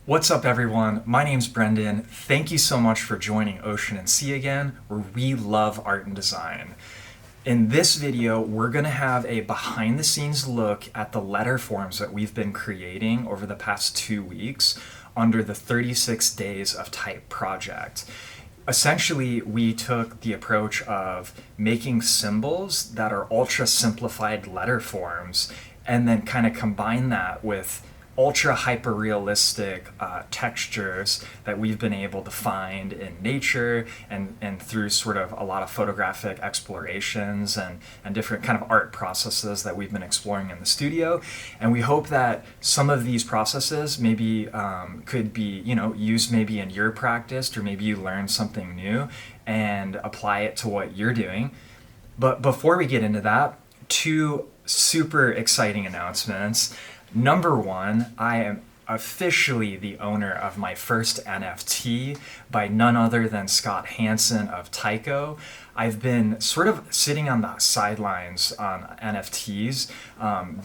What's up, everyone? My name's Brendan. Thank you so much for joining Ocean and Sea again, where we love art and design. In this video, we're going to have a behind-the-scenes look at the letter forms that we've been creating over the past 2 weeks under the 36 Days of Type project. Essentially, we took the approach of making symbols that are ultra-simplified letter forms and then kind of combine that with ultra hyper realistic textures that we've been able to find in nature and through sort of a lot of photographic explorations and different kind of art processes that we've been exploring in the studio. And we hope that some of these processes maybe could be, used maybe in your practice, or maybe you learn something new and apply it to what you're doing. But before we get into that, two super exciting announcements. Number one, I am officially the owner of my first NFT by none other than Scott Hansen of Tycho. I've been sort of sitting on the sidelines on NFTs.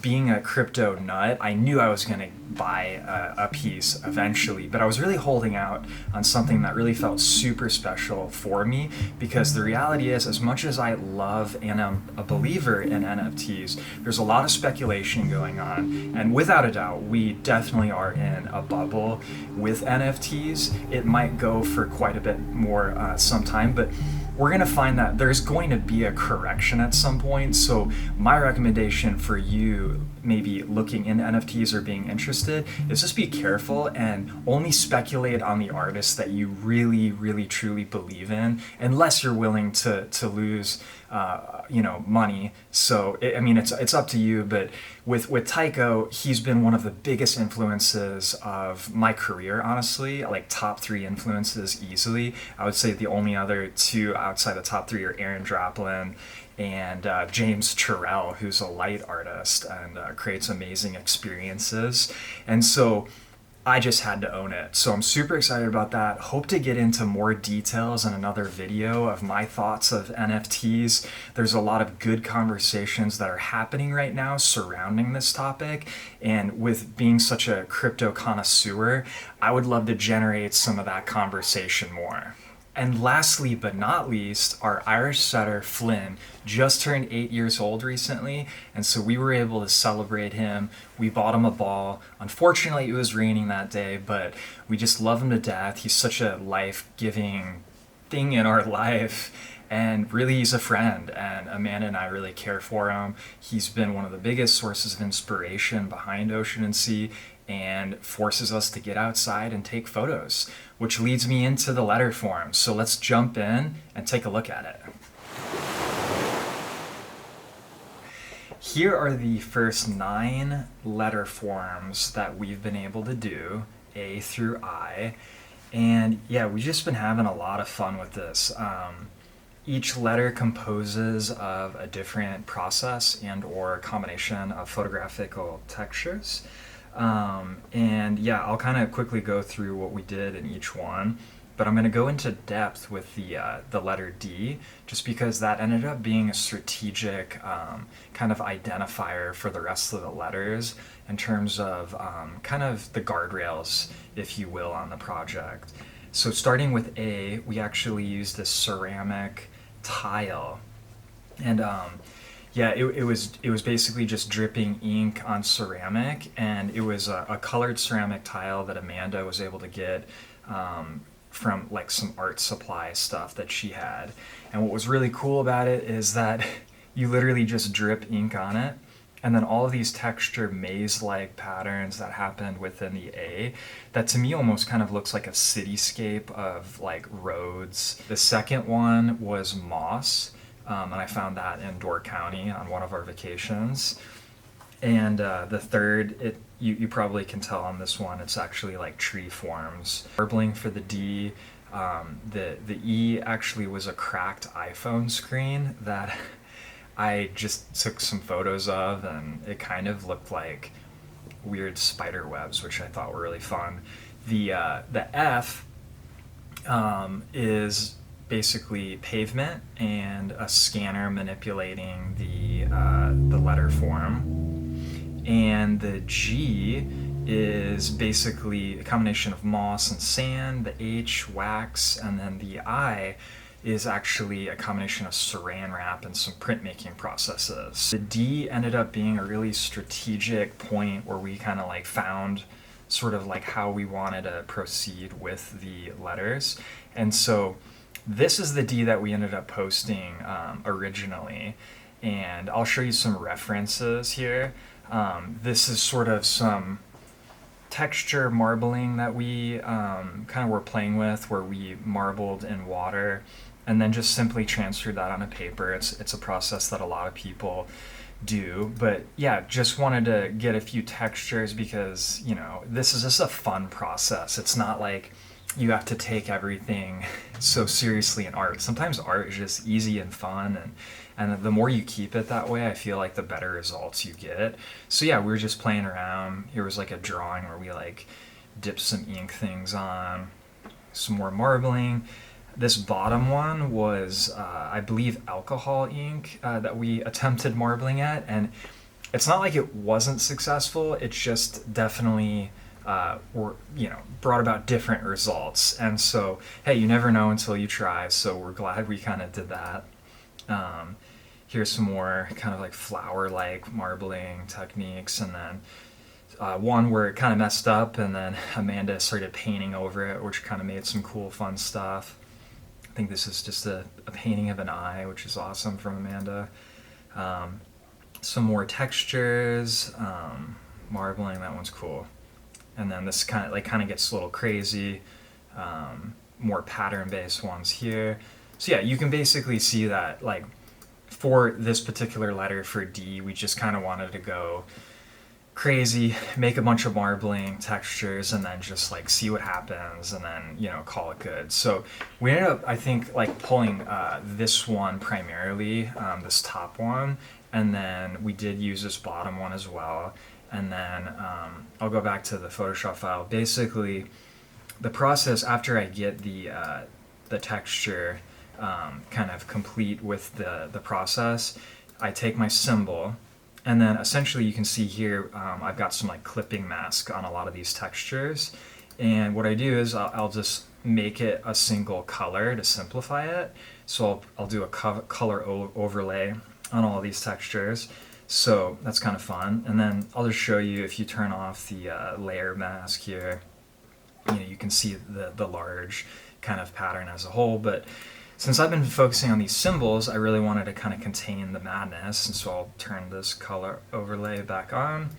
Being a crypto nut, I knew I was going to buy a piece eventually, but I was really holding out on something that really felt super special for me, because the reality is, as much as I love and I'm a believer in NFTs, there's a lot of speculation going on, and without a doubt, we definitely are in a bubble with NFTs. It might go for quite a bit more sometime, but we're going to find that there's going to be a correction at some point. So my recommendation for you, maybe looking into NFTs or being interested, is just be careful and only speculate on the artists that you really, really, truly believe in, unless you're willing to lose money. So it's up to you. But with Tycho, he's been one of the biggest influences of my career, honestly, like top 3 influences easily. I would say the only other 2 outside the top 3 are Aaron Draplin and James Turrell, who's a light artist and creates amazing experiences. And so I just had to own it. So I'm super excited about that. Hope to get into more details in another video of my thoughts of NFTs. There's a lot of good conversations that are happening right now surrounding this topic. And with being such a crypto connoisseur, I would love to generate some of that conversation more. And lastly but not least, our Irish setter Flynn just turned 8 years old recently, and so we were able to celebrate him. We bought him a ball. Unfortunately, it was raining that day, but we just love him to death. He's such a life-giving thing in our life, and really he's a friend, and Amanda and I really care for him. He's been one of the biggest sources of inspiration behind Ocean and Sea, and forces us to get outside and take photos, which leads me into the letter forms. So let's jump in and take a look at it. Here are the first 9 letter forms that we've been able to do, A through I. And yeah, we've just been having a lot of fun with this. Each letter composes of a different process and or combination of photographical textures. And yeah, I'll kind of quickly go through what we did in each one, but I'm going to go into depth with the letter D, just because that ended up being a strategic kind of identifier for the rest of the letters in terms of kind of the guardrails, if you will, on the project. So starting with A, we actually used this ceramic tile, and yeah, it was basically just dripping ink on ceramic, and it was a colored ceramic tile that Amanda was able to get from like some art supply stuff that she had. And what was really cool about it is that you literally just drip ink on it, and then all of these texture maze-like patterns that happened within the A, that to me almost kind of looks like a cityscape of like roads. The second one was moss. And I found that in Door County on one of our vacations. And the third, you probably can tell on this one, it's actually like tree forms. Marbling for the D. The E actually was a cracked iPhone screen that I just took some photos of, and it kind of looked like weird spider webs, which I thought were really fun. The F is basically pavement and a scanner manipulating the letter form. And the G is basically a combination of moss and sand, the H, wax, and then the I is actually a combination of saran wrap and some printmaking processes. The D ended up being a really strategic point where we kind of like found sort of like how we wanted to proceed with the letters. And so this is the D that we ended up posting originally. And I'll show you some references here. This is sort of some texture marbling that we kind of were playing with, where we marbled in water and then just simply transferred that onto paper. It's a process that a lot of people do, but yeah, just wanted to get a few textures because, you know, this is just a fun process. It's not like you have to take everything so seriously in art. Sometimes art is just easy and fun, and the more you keep it that way, I feel like the better results you get. So yeah, we were just playing around. Here was like a drawing where we like dipped some ink things on, some more marbling. This bottom one was, I believe, alcohol ink that we attempted marbling at, and it's not like it wasn't successful. It's just definitely brought about different results. And so, hey, you never know until you try. So we're glad we kind of did that. Here's some more kind of like flower-like marbling techniques, and then one where it kind of messed up, and then Amanda started painting over it, which kind of made some cool, fun stuff. I think this is just a painting of an eye, which is awesome, from Amanda. Some more textures, marbling, that one's cool. And then this kind of gets a little crazy, more pattern-based ones here. So yeah, you can basically see that, like, for this particular letter, for D, we just kind of wanted to go crazy, make a bunch of marbling textures, and then just like see what happens, and then, you know, call it good. So we ended up, I think, like pulling this one primarily, this top one, and then we did use this bottom one as well. And then I'll go back to the Photoshop file. Basically, the process after I get the texture kind of complete with the process, I take my symbol, and then essentially you can see here I've got some like clipping mask on a lot of these textures, and what I do is I'll just make it a single color to simplify it. So I'll do a color overlay on all of these textures. So that's kind of fun. And then I'll just show you, if you turn off the layer mask here, you know, you can see the large kind of pattern as a whole. But since I've been focusing on these symbols, I really wanted to kind of contain the madness. And so I'll turn this color overlay back on.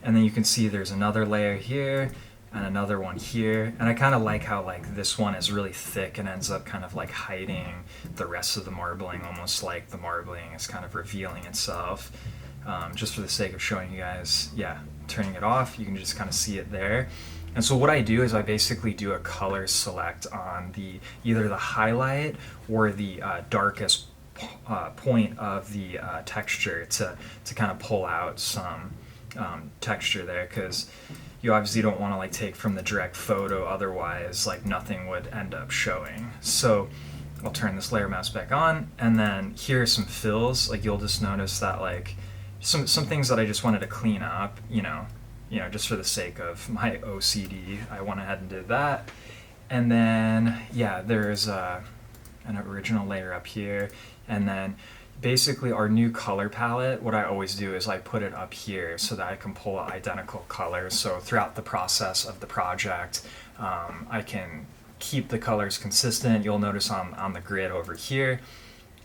And then you can see there's another layer here and another one here. And I kind of like how like this one is really thick and ends up kind of like hiding the rest of the marbling, almost like the marbling is kind of revealing itself. Just for the sake of showing you guys, yeah, turning it off, you can just kind of see it there. And so what I do is I basically do a color select on either the highlight or the darkest point of the texture to kind of pull out some texture there, because you obviously don't want to like take from the direct photo, otherwise like nothing would end up showing. So I'll turn this layer mask back on, and then here are some fills. Like you'll just notice that like some things that I just wanted to clean up, you know, just for the sake of my OCD, I went ahead and did that. And then, yeah, there's an original layer up here. And then basically our new color palette, what I always do is I put it up here so that I can pull identical colors. So throughout the process of the project, I can keep the colors consistent. You'll notice on the grid over here,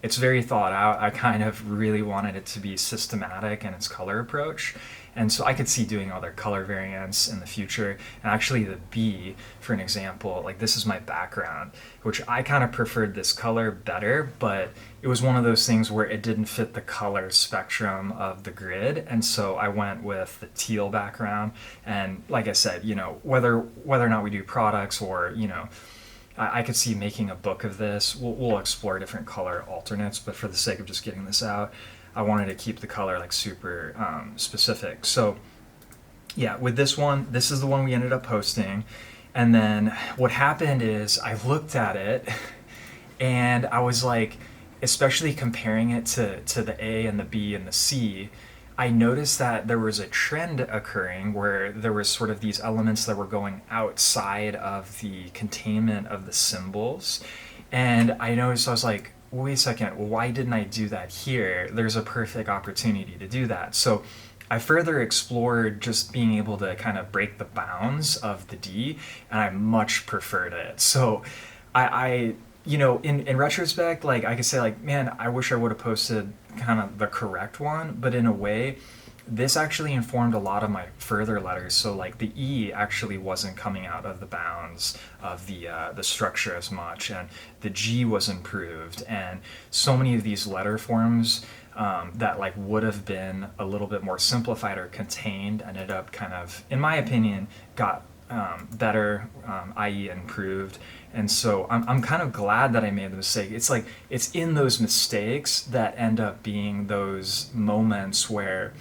it's very thought out. I kind of really wanted it to be systematic in its color approach. And so I could see doing other color variants in the future. And actually the B, for an example, like this is my background, which I kind of preferred this color better, but it was one of those things where it didn't fit the color spectrum of the grid. And so I went with the teal background. And like I said, you know, whether or not we do products or, you know, I could see making a book of this. We'll explore different color alternates, but for the sake of just getting this out, I wanted to keep the color like super specific. So yeah, with this one, this is the one we ended up posting. And then what happened is I looked at it and I was like, especially comparing it to the A and the B and the C, I noticed that there was a trend occurring where there was sort of these elements that were going outside of the containment of the symbols. And I noticed, I was like, wait a second, why didn't I do that here? There's a perfect opportunity to do that. So I further explored just being able to kind of break the bounds of the D, and I much preferred it. So I in retrospect, like I could say, like, man, I wish I would have posted kind of the correct one, but in a way, this actually informed a lot of my further letters. So like the E actually wasn't coming out of the bounds of the structure as much, and the G was improved, and so many of these letter forms that like would have been a little bit more simplified or contained ended up kind of, in my opinion, got better, i.e. improved. And so I'm kind of glad that I made the mistake. It's like, it's in those mistakes that end up being those moments where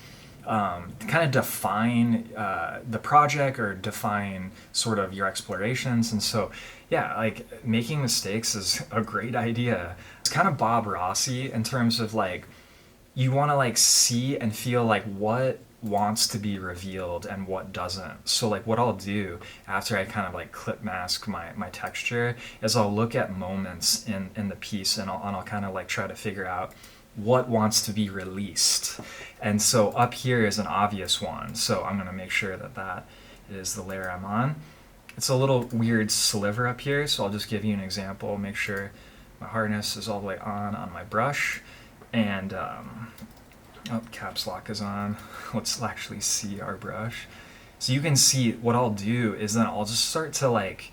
kind of define the project or define sort of your explorations. And so, yeah, like making mistakes is a great idea. It's kind of Bob Rossi in terms of like, you want to like see and feel like what wants to be revealed and what doesn't. So like what I'll do after I kind of like clip mask my texture is I'll look at moments in the piece, and I'll kind of like try to figure out what wants to be released. And so up here is an obvious one. So I'm going to make sure that that is the layer I'm on. It's a little weird sliver up here, so I'll just give you an example. Make sure my hardness is all the way on my brush. And caps lock is on. Let's actually see our brush. So you can see what I'll do is then I'll just start to like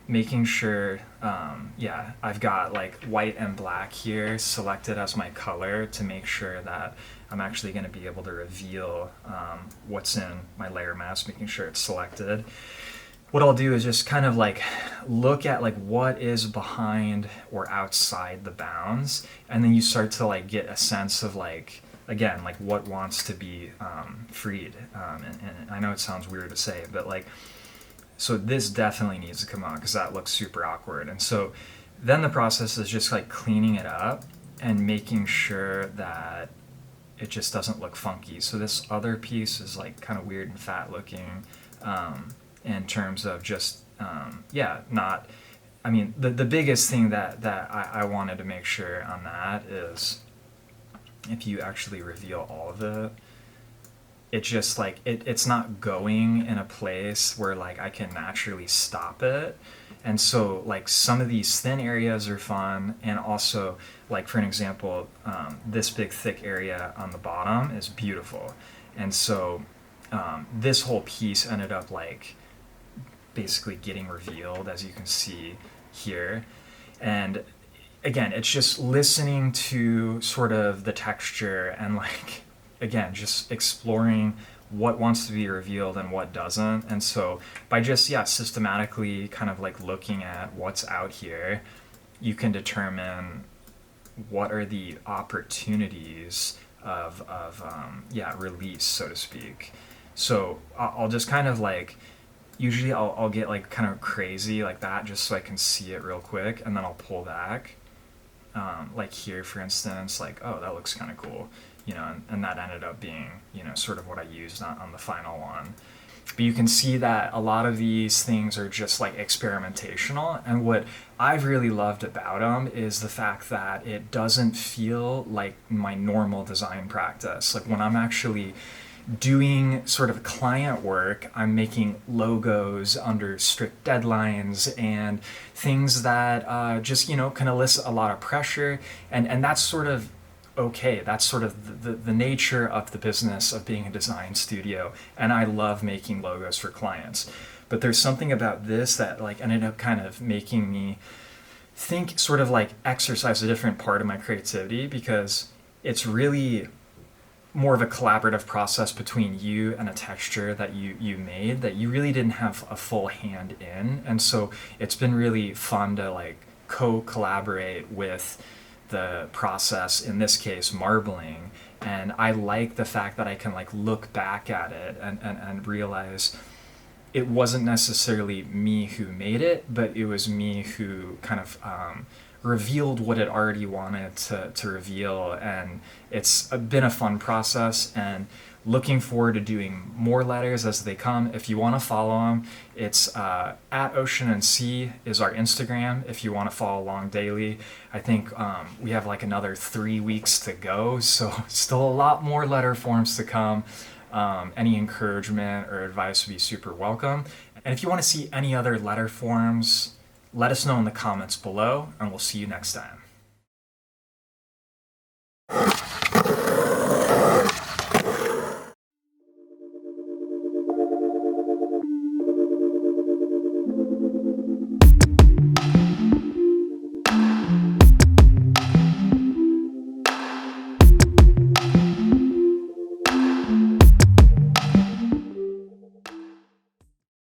making sure, I've got like white and black here selected as my color to make sure that I'm actually going to be able to reveal what's in my layer mask, making sure it's selected. What I'll do is just kind of like look at like what is behind or outside the bounds, and then you start to like get a sense of like, again, like what wants to be freed. And I know it sounds weird to say, but like, so this definitely needs to come on because that looks super awkward. And so then the process is just like cleaning it up and making sure that it just doesn't look funky. So this other piece is like kind of weird and fat looking. In terms of just, not, I mean, the biggest thing that I wanted to make sure on that is if you actually reveal all of it, it just like, it's not going in a place where like I can naturally stop it. And so like some of these thin areas are fun, and also like for an example, this big thick area on the bottom is beautiful. And so this whole piece ended up like basically getting revealed, as you can see here. And again, it's just listening to sort of the texture and like, again, just exploring what wants to be revealed and what doesn't. And so by just, systematically kind of like looking at what's out here, you can determine what are the opportunities of release, so to speak. So I'll just kind of like, usually I'll get like kind of crazy like that just so I can see it real quick, and then I'll pull back. Like here, for instance, like, oh, that looks kind of cool, and that ended up being, sort of what I used on the final one. But you can see that a lot of these things are just like experimentational, and what I've really loved about them is the fact that it doesn't feel like my normal design practice. Like when I'm actually doing sort of client work, I'm making logos under strict deadlines and things that just, can elicit a lot of pressure. And that's sort of okay. That's sort of the nature of the business of being a design studio. And I love making logos for clients. But there's something about this that like ended up kind of making me think, sort of like exercise a different part of my creativity, because it's really more of a collaborative process between you and a texture that you made that you really didn't have a full hand in. And so it's been really fun to like co-collaborate with the process, in this case marbling. And I like the fact that I can like look back at it and realize it wasn't necessarily me who made it, but it was me who kind of revealed what it already wanted to reveal, and it's been a fun process, and looking forward to doing more letters as they come. If you want to follow them, it's at Ocean and Sea is our Instagram if you want to follow along daily. I think we have like another 3 weeks to go, so still a lot more letter forms to come. Any encouragement or advice would be super welcome. And if you want to see any other letter forms, let us know in the comments below, and we'll see you next time.